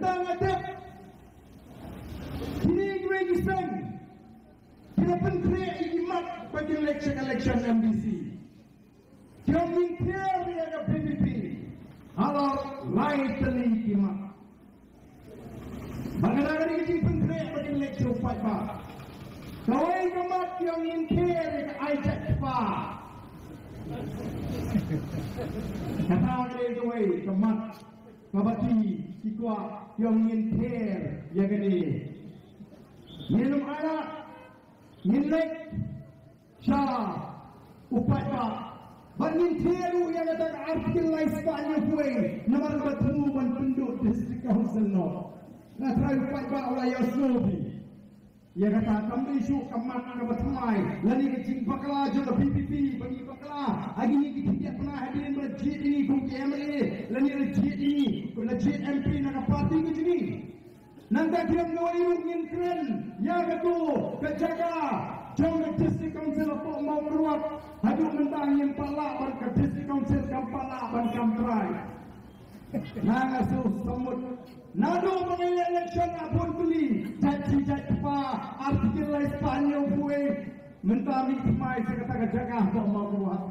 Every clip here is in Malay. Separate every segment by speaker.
Speaker 1: Mentang atap kini gue kisah kita penkrek imat bagi election MBC dia mintir dia ke PPP halal lain teling imat bagaimana ini penkrek bagi election Paipa kawai kemat yang mintir ke Ajak Pa kata kawai kemat kabati kikwa yang mintir ya gini minum anak minlek syah upaya bangin teru yang ada artikel lain sepanjang kue nomor bertemu penduduk distrik council no nah terakhir upaya oleh Yasnobi ia kata kami isu kemat kebetamai lani kecing bakla juga PPP bagi bakla hari ini kita tidak pernah hadirin masjid ini kumki MLA lani masjid ini masjid MP nak parti ke sini nanti dia mengalami ingin keren yang kedua kejaga jangan distrik council apa mau keluar haduk mentang yang palak ke distrik council kampala dan kamprai nah asuh semut nado mengenai election apun beli janji pa artikel lain Spanyol kue mentang mikmai sekata kejaga apa mau keluar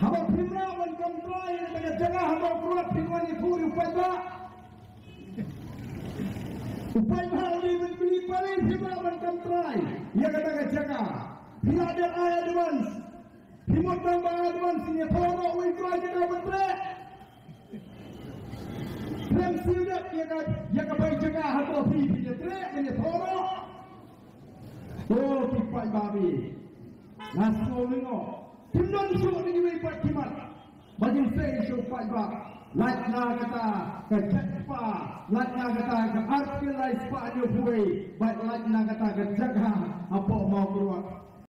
Speaker 1: haba primra dan kamprai yang kejaga apa keluar pinguan ibu upaya upaya ini membeli paling hebat dan try. Ia kata jaga. Bila ada advance, himut tambah advance ini tolong itu aja dah betul. Rem siudak ia kata jaga atau pipi dia trek ini tolong. Oh pipai babi. Nasko lingo. Tindon suruh ini pipai kimat. Bagi saya pipai babi. Latna kata ke Jeppa, latna kata ke artikel lain Spanyol kue, baik latna kata ke jaga apa mau keluar.